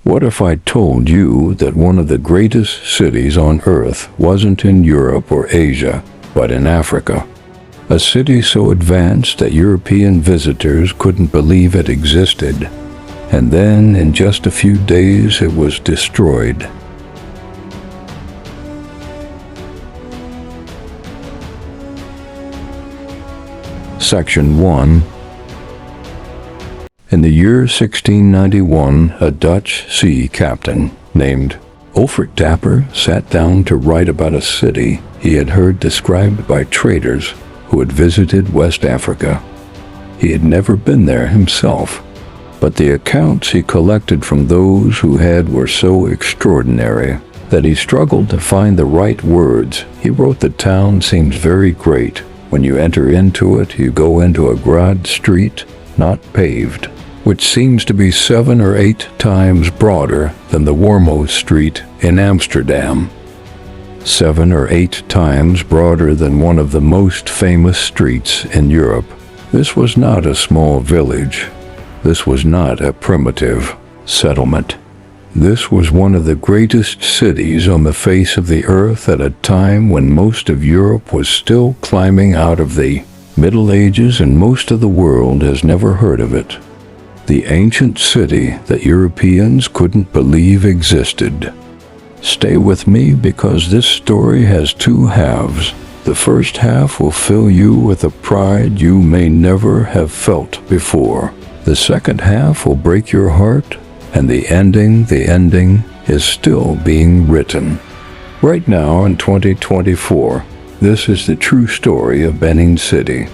What if I told you that one of the greatest cities on Earth wasn't in Europe or Asia, but in Africa? A city so advanced that European visitors couldn't believe it existed, and then in just a few days it was destroyed. Section 1. In the year 1691, a Dutch sea captain named Ulfric Dapper sat down to write about a city he had heard described by traders who had visited West Africa. He had never been there himself, but the accounts he collected from those who had were so extraordinary that he struggled to find the right words. He wrote, "The town seems very great. When you enter into it, you go into a broad street, not paved, which seems to be 7 or 8 times broader than the Wormo Street in Amsterdam. 7 or 8 times broader than one of the most famous streets in Europe." This was not a small village. This was not a primitive settlement. This was one of the greatest cities on the face of the earth at a time when most of Europe was still climbing out of the Middle Ages, and most of the world has never heard of it. The ancient city that Europeans couldn't believe existed. Stay with me, because this story has 2 halves. The first half will fill you with a pride you may never have felt before. The second half will break your heart, and the ending is still being written. Right now in 2024, this is the true story of Benin City.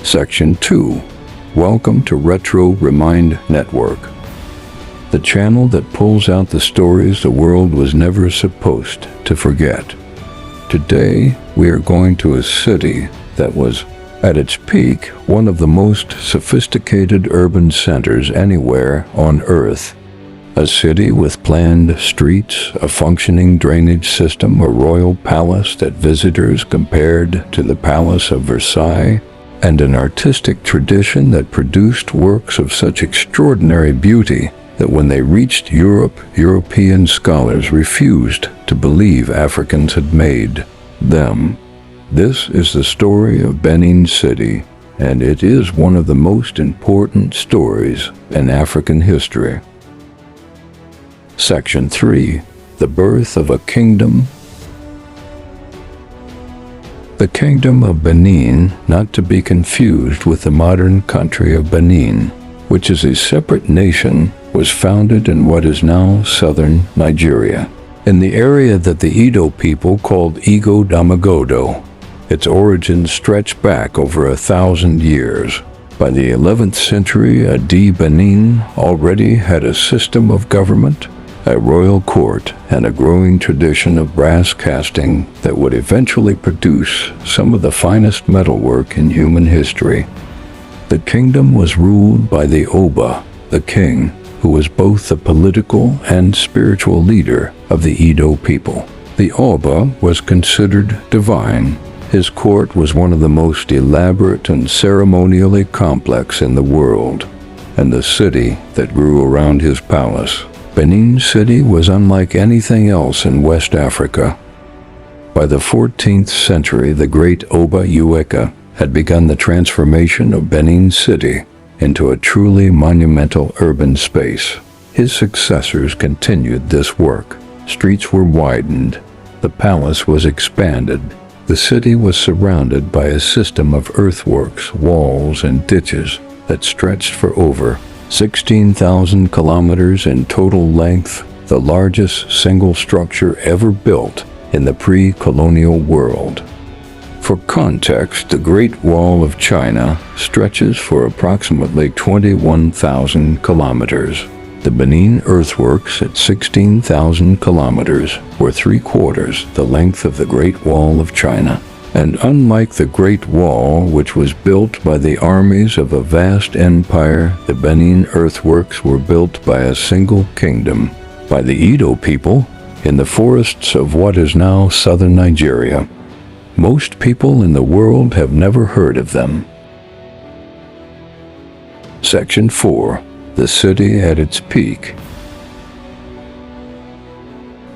Section 2. Welcome to Retro Remind Network, the channel that pulls out the stories the world was never supposed to forget. Today, we are going to a city that was, at its peak, one of the most sophisticated urban centers anywhere on Earth. A city with planned streets, a functioning drainage system, a royal palace that visitors compared to the Palace of Versailles, and an artistic tradition that produced works of such extraordinary beauty that when they reached Europe, European scholars refused to believe Africans had made them. This is the story of Benin City, and it is one of the most important stories in African history. Section 3. The Birth of a Kingdom. The Kingdom of Benin, not to be confused with the modern country of Benin, which is a separate nation, was founded in what is now southern Nigeria, in the area that the Edo people called Ego Damagodo. Its origins stretch back over 1,000 years. By the 11th century, Adi Benin already had a system of government, a royal court, and a growing tradition of brass casting that would eventually produce some of the finest metalwork in human history. The kingdom was ruled by the Oba, the king, who was both the political and spiritual leader of the Edo people. The Oba was considered divine. His court was one of the most elaborate and ceremonially complex in the world, and the city that grew around his palace, Benin City, was unlike anything else in West Africa. By the 14th century, the great Oba Ueka had begun the transformation of Benin City into a truly monumental urban space. His successors continued this work. Streets were widened, the palace was expanded, the city was surrounded by a system of earthworks, walls, and ditches that stretched for over 16,000 kilometers in total length, the largest single structure ever built in the pre-colonial world. For context, the Great Wall of China stretches for approximately 21,000 kilometers. The Benin earthworks at 16,000 kilometers were 3/4 the length of the Great Wall of China. And unlike the Great Wall, which was built by the armies of a vast empire, the Benin earthworks were built by a single kingdom, by the Edo people, in the forests of what is now southern Nigeria. Most people in the world have never heard of them. Section 4. the city at its peak.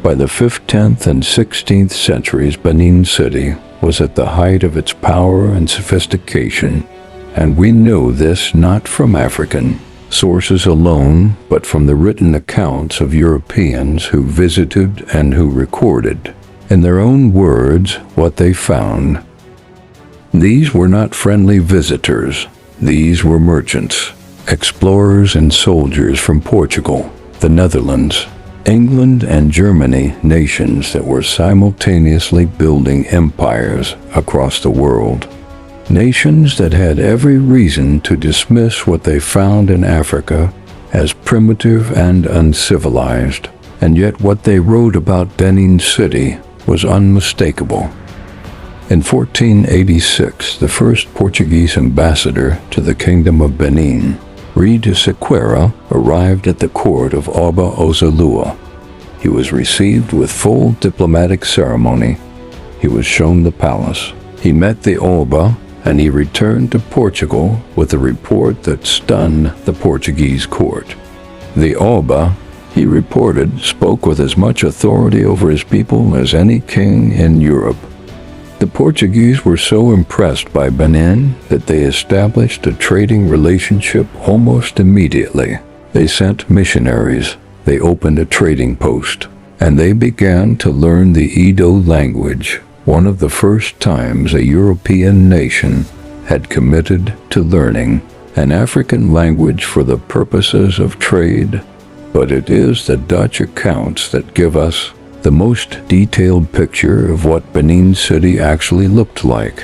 By the 5th, 10th, and 16th centuries, Benin City was at the height of its power and sophistication, and we know this not from African sources alone, but from the written accounts of Europeans who visited and who recorded, in their own words, what they found. These were not friendly visitors. These were merchants, explorers, and soldiers from Portugal, the Netherlands, England, and Germany, nations that were simultaneously building empires across the world. Nations that had every reason to dismiss what they found in Africa as primitive and uncivilized, and yet what they wrote about Benin City was unmistakable. In 1486, the first Portuguese ambassador to the Kingdom of Benin, Rui de Sequeira, arrived at the court of Oba Ozalua. He was received with full diplomatic ceremony. He was shown the palace. He met the Oba, and he returned to Portugal with a report that stunned the Portuguese court. The Oba, he reported, spoke with as much authority over his people as any king in Europe. The Portuguese were so impressed by Benin that they established a trading relationship almost immediately. They sent missionaries, they opened a trading post, and they began to learn the Edo language, one of the first times a European nation had committed to learning an African language for the purposes of trade. But it is the Dutch accounts that give us the most detailed picture of what Benin City actually looked like.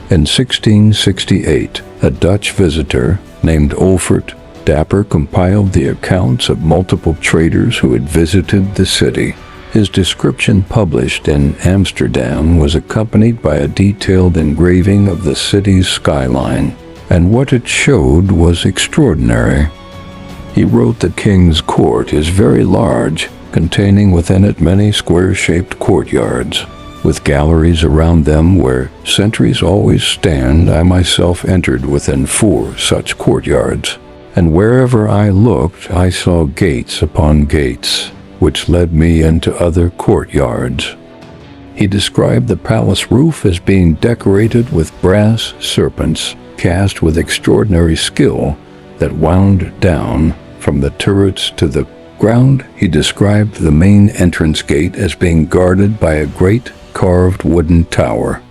In 1668, a Dutch visitor named Olfert Dapper compiled the accounts of multiple traders who had visited the city. His description, published in Amsterdam, was accompanied by a detailed engraving of the city's skyline, and what it showed was extraordinary. He wrote the king's court is very large, containing within it many square-shaped courtyards, with galleries around them where sentries always stand. I myself entered within 4 such courtyards, and wherever I looked I saw gates upon gates, which led me into other courtyards. He described the palace roof as being decorated with brass serpents cast with extraordinary skill that wound down from the turrets to the ground. He described the main entrance gate as being guarded by a great carved wooden tower.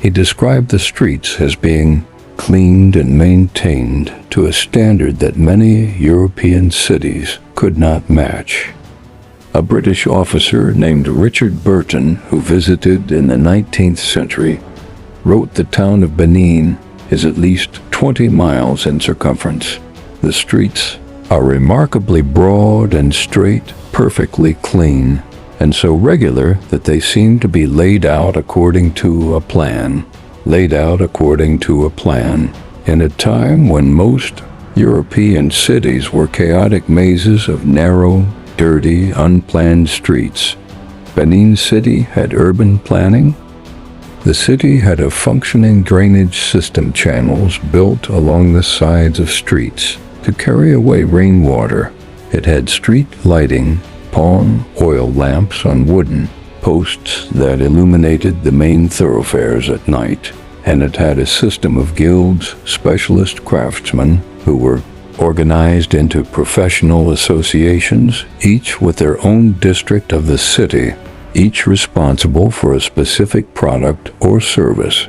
He described the streets as being cleaned and maintained to a standard that many European cities could not match. A British officer named Richard Burton, who visited in the 19th century, wrote the town of Benin is at least 20 miles in circumference. The streets are remarkably broad and straight, perfectly clean, and so regular that they seem to be laid out according to a plan. In a time when most European cities were chaotic mazes of narrow, dirty, unplanned streets, Benin City had urban planning. The city had a functioning drainage system, channels built along the sides of streets to carry away rainwater. It had street lighting, palm oil lamps on wooden posts that illuminated the main thoroughfares at night, and it had a system of guilds, specialist craftsmen who were organized into professional associations, each with their own district of the city, each responsible for a specific product or service.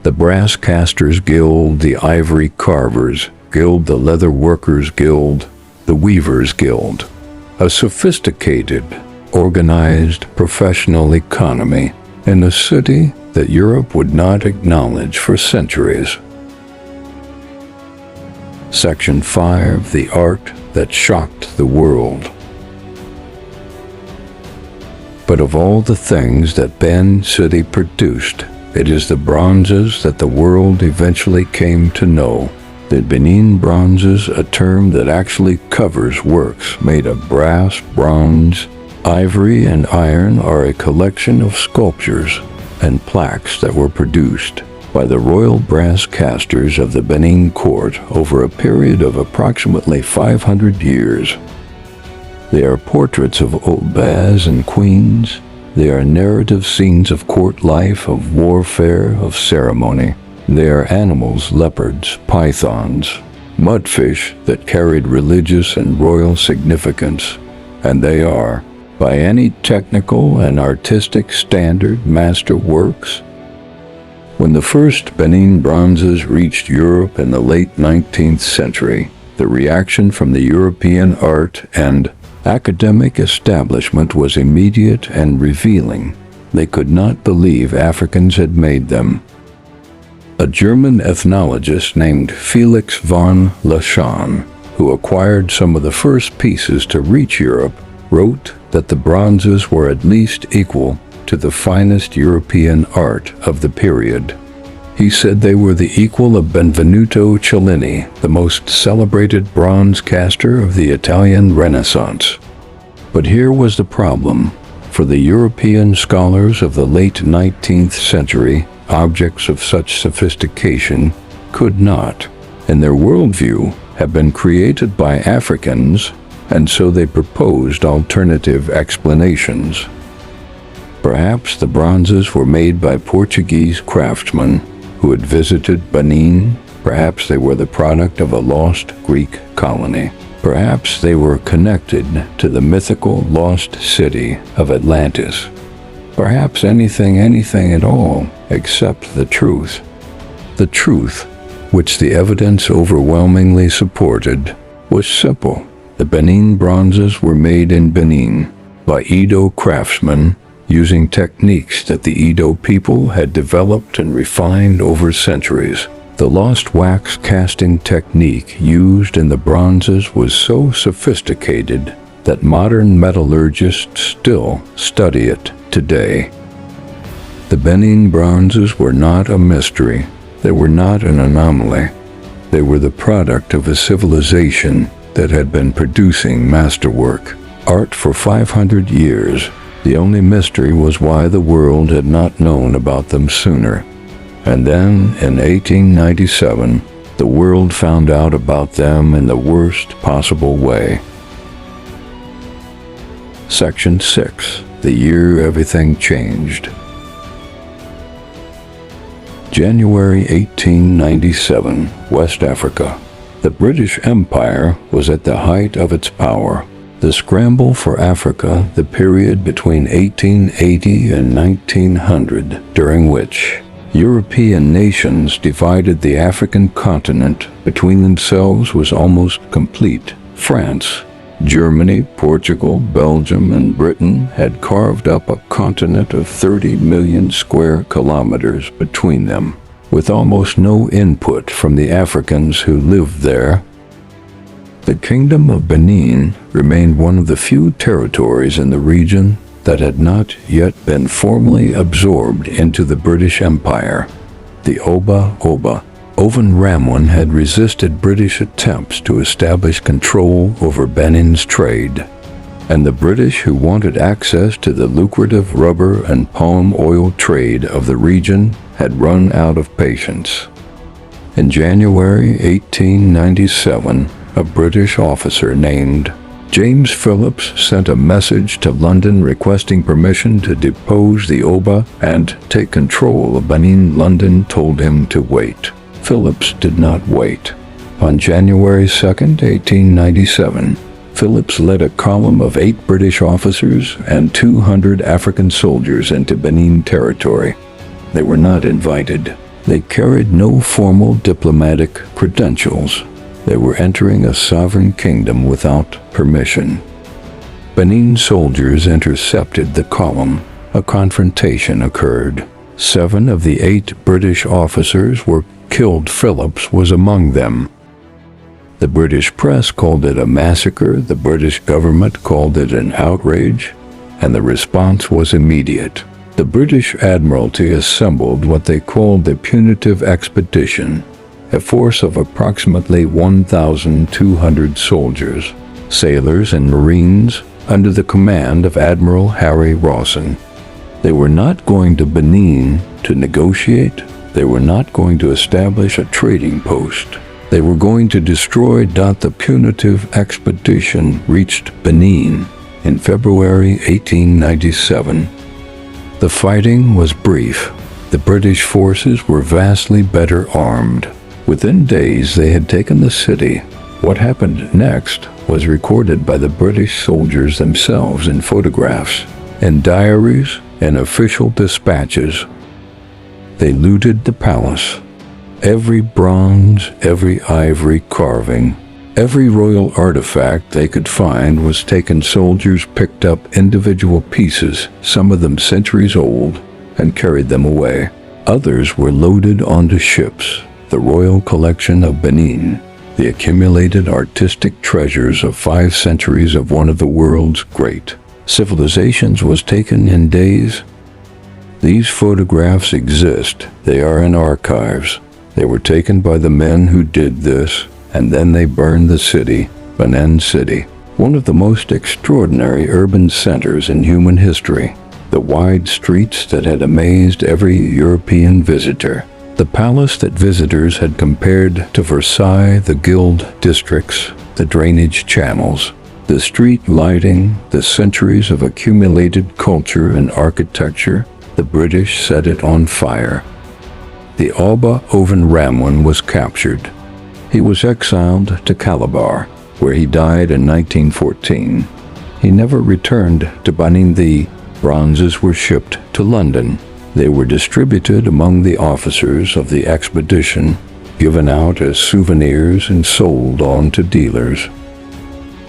The Brass Casters Guild, the Ivory Carvers Guild, the Leather Workers Guild, the Weavers Guild. A sophisticated, organized, professional economy in a city that Europe would not acknowledge for centuries. Section 5. The Art that Shocked the World. But of all the things that Benin City produced, it is the bronzes that the world eventually came to know. The Benin Bronzes, a term that actually covers works made of brass, bronze, ivory, and iron, are a collection of sculptures and plaques that were produced by the royal brass casters of the Benin court over a period of approximately 500 years. They are portraits of obas and queens. They are narrative scenes of court life, of warfare, of ceremony. They are animals, leopards, pythons, mudfish that carried religious and royal significance, and they are, by any technical and artistic standard, masterworks. When the first Benin Bronzes reached Europe in the late 19th century, the reaction from the European art and academic establishment was immediate and revealing. They could not believe Africans had made them. A German ethnologist named Felix von Laschan, who acquired some of the first pieces to reach Europe, wrote that the bronzes were at least equal to the finest European art of the period. He said they were the equal of Benvenuto Cellini, the most celebrated bronze caster of the Italian Renaissance. But here was the problem. For the European scholars of the late 19th century, objects of such sophistication could not, in their worldview, have been created by Africans, and so they proposed alternative explanations. Perhaps the bronzes were made by Portuguese craftsmen who had visited Benin. Perhaps they were the product of a lost Greek colony. Perhaps they were connected to the mythical lost city of Atlantis. Perhaps anything at all except the truth. The truth, which the evidence overwhelmingly supported, was simple. The Benin bronzes were made in Benin by Edo craftsmen using techniques that the Edo people had developed and refined over centuries. The lost wax casting technique used in the bronzes was so sophisticated that modern metallurgists still study it today. The Benin bronzes were not a mystery. They were not an anomaly. They were the product of a civilization that had been producing masterwork, art for 500 years. The only mystery was why the world had not known about them sooner. And then, in 1897, the world found out about them in the worst possible way. Section 6. The year everything changed. January 1897, West Africa. The British Empire was at the height of its power. The scramble for Africa, the period between 1880 and 1900, during which European nations divided the African continent between themselves, was almost complete. France, Germany, Portugal, Belgium, and Britain had carved up a continent of 30 million square kilometers between them, with almost no input from the Africans who lived there. The Kingdom of Benin remained one of the few territories in the region that had not yet been formally absorbed into the British Empire. The Oba Oven Ramon had resisted British attempts to establish control over Benin's trade, and the British, who wanted access to the lucrative rubber and palm oil trade of the region, had run out of patience. In January 1897, a British officer named James Phillips sent a message to London requesting permission to depose the Oba and take control of Benin. London told him to wait. Phillips did not wait. On January 2, 1897, Phillips led a column of 8 British officers and 200 African soldiers into Benin territory. They were not invited. They carried no formal diplomatic credentials. They were entering a sovereign kingdom without permission. Benin soldiers intercepted the column. A confrontation occurred. 7 of the 8 British officers were killed. Phillips was among them. The British press called it a massacre, the British government called it an outrage, and the response was immediate. The British Admiralty assembled what they called the Punitive Expedition, a force of approximately 1,200 soldiers, sailors, and marines under the command of Admiral Harry Rawson. They were not going to Benin to negotiate. They were not going to establish a trading post. They were going to destroy. The Punitive Expedition reached Benin in February 1897. The fighting was brief. The British forces were vastly better armed. Within days, they had taken the city. What happened next was recorded by the British soldiers themselves in photographs, in diaries, and official dispatches. They looted the palace. Every bronze, every ivory carving, every royal artifact they could find was taken. Soldiers picked up individual pieces, some of them centuries old, and carried them away. Others were loaded onto ships. The royal collection of Benin, the accumulated artistic treasures of 5 centuries of one of the world's great civilizations, was taken in days. These photographs exist. They are in archives. They were taken by the men who did this, and then they burned the city, Benin City, one of the most extraordinary urban centers in human history. The wide streets that had amazed every European visitor. The palace that visitors had compared to Versailles, the guild districts, the drainage channels, the street lighting, the centuries of accumulated culture and architecture. The British set it on fire. The Oba Oven Ramwan was captured. He was exiled to Calabar, where he died in 1914. He never returned to Benin. The bronzes were shipped to London. They were distributed among the officers of the expedition, given out as souvenirs and sold on to dealers.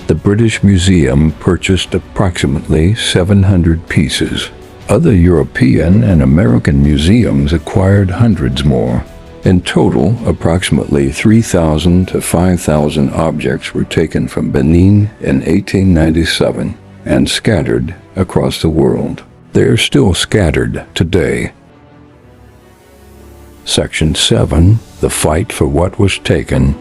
The British Museum purchased approximately 700 pieces. Other European and American museums acquired hundreds more. In total, approximately 3,000 to 5,000 objects were taken from Benin in 1897 and scattered across the world. They are still scattered today. Section 7. The Fight for What Was Taken.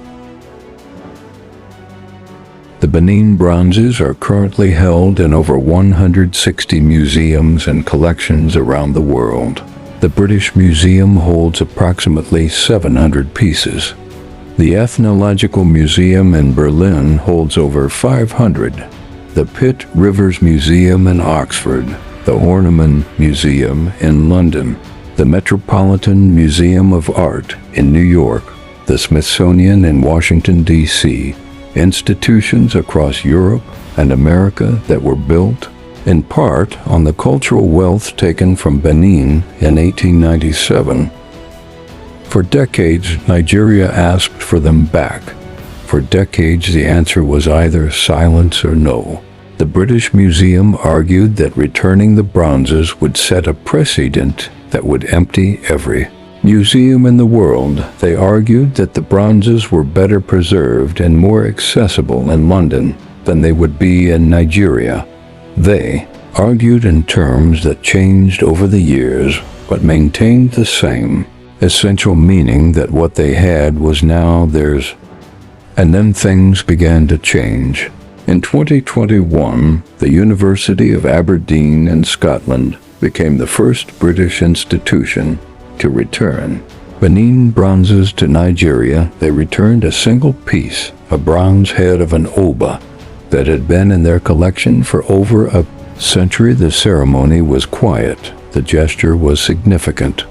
The Benin Bronzes are currently held in over 160 museums and collections around the world. The British Museum holds approximately 700 pieces. The Ethnological Museum in Berlin holds over 500. The Pitt Rivers Museum in Oxford, the Horniman Museum in London, the Metropolitan Museum of Art in New York, the Smithsonian in Washington, D.C., institutions across Europe and America that were built, in part, on the cultural wealth taken from Benin in 1897. For decades, Nigeria asked for them back. For decades, the answer was either silence or no. The British Museum argued that returning the bronzes would set a precedent that would empty every museum in the world. They argued that the bronzes were better preserved and more accessible in London than they would be in Nigeria. They argued in terms that changed over the years, but maintained the same essential meaning, that what they had was now theirs. And then things began to change. In 2021, the University of Aberdeen in Scotland became the first British institution to return Benin bronzes to Nigeria. They returned a single piece, a bronze head of an oba, that had been in their collection for over a century. The ceremony was quiet. The gesture was significant.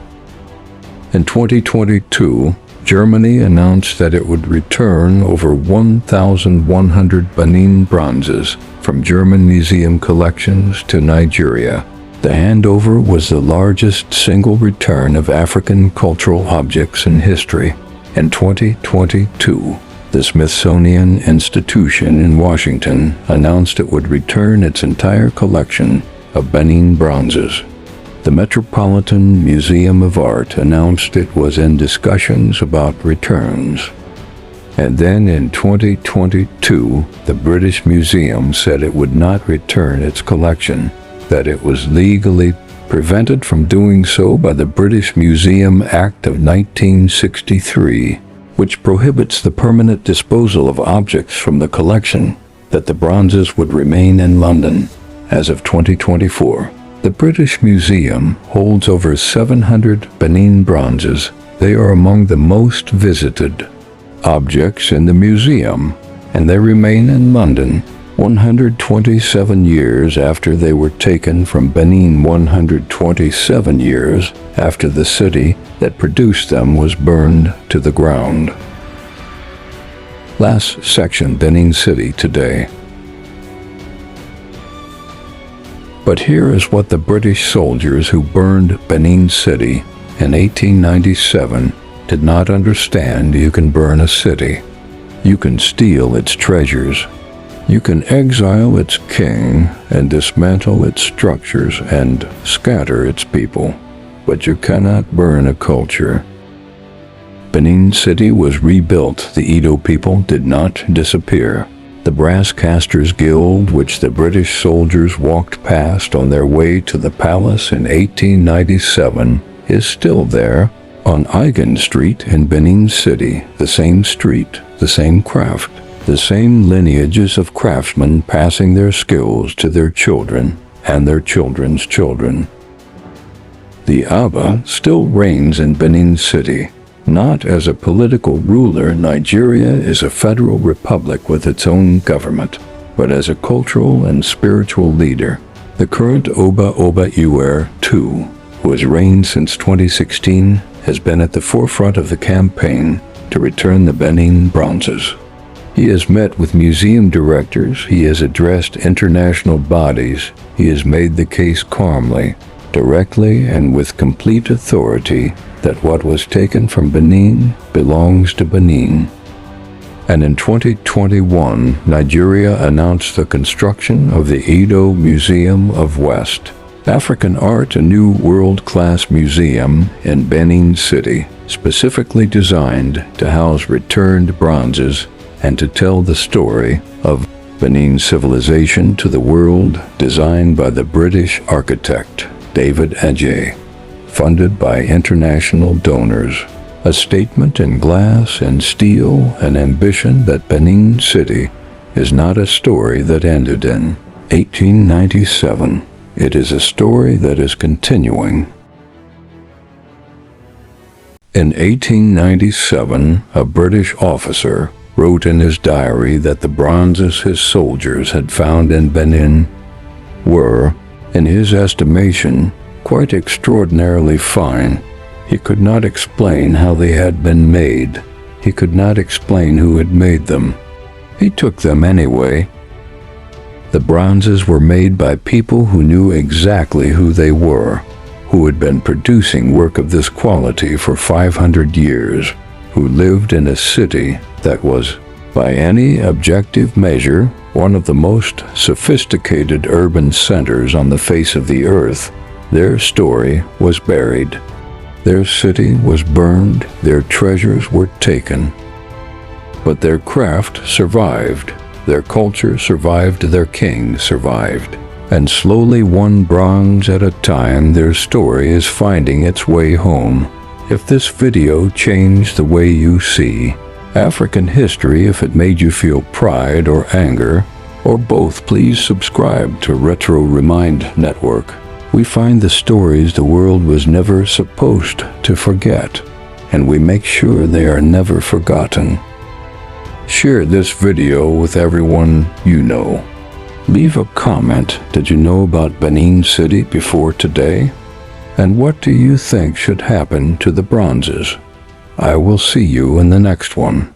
In 2022, Germany announced that it would return over 1,100 Benin bronzes from German museum collections to Nigeria. The handover was the largest single return of African cultural objects in history. In 2022, the Smithsonian Institution in Washington announced it would return its entire collection of Benin bronzes. The Metropolitan Museum of Art announced it was in discussions about returns. And then in 2022, the British Museum said it would not return its collection, that it was legally prevented from doing so by the British Museum Act of 1963, which prohibits the permanent disposal of objects from the collection, that the bronzes would remain in London. As of 2024, the British Museum holds over 700 Benin bronzes They are among the most visited objects in the museum, and they remain in London 127 years after they were taken from Benin, 127 years after the city that produced them was burned to the ground. Last section, Benin City today. But here is what the British soldiers who burned Benin City in 1897 did not understand. You can burn a city. You can steal its treasures. You can exile its king and dismantle its structures and scatter its people, but you cannot burn a culture. Benin City was rebuilt. The Edo people did not disappear. The Brass Casters Guild, which the British soldiers walked past on their way to the palace in 1897, is still there on Eigen Street in Benin City. The same street, the same craft, the same lineages of craftsmen passing their skills to their children and their children's children. The Aba still reigns in Benin City. Not as a political ruler. Nigeria is a federal republic with its own government, but as a cultural and spiritual leader. The current Oba Iwer II, who has reigned since 2016, has been at the forefront of the campaign to return the Benin Bronzes. He has met with museum directors, he has addressed international bodies, he has made the case calmly, directly, and with complete authority that what was taken from Benin belongs to Benin. And in 2021, Nigeria announced the construction of the Edo Museum of West African Art, a new world-class museum in Benin City, specifically designed to house returned bronzes and to tell the story of Benin civilization to the world, designed by the British architect David Adjaye, funded by international donors. A statement in glass and steel, an ambition that Benin City is not a story that ended in 1897. It is a story that is continuing. In 1897, a British officer wrote in his diary that the bronzes his soldiers had found in Benin were, in his estimation, quite extraordinarily fine. He could not explain how they had been made. He could not explain who had made them. He took them anyway. The bronzes were made by people who knew exactly who they were, who had been producing work of this quality for 500 years, who lived in a city that was, by any objective measure, one of the most sophisticated urban centers on the face of the earth. Their story was buried. Their city was burned. Their treasures were taken. But their craft survived. Their culture survived. Their king survived. And slowly, one bronze at a time, their story is finding its way home. If this video changed the way you see African history, if it made you feel pride or anger, or both, please subscribe to Retro Remind Network. We find the stories the world was never supposed to forget, and we make sure they are never forgotten. Share this video with everyone you know. Leave a comment. Did you know about Benin City before today? And what do you think should happen to the bronzes? I will see you in the next one.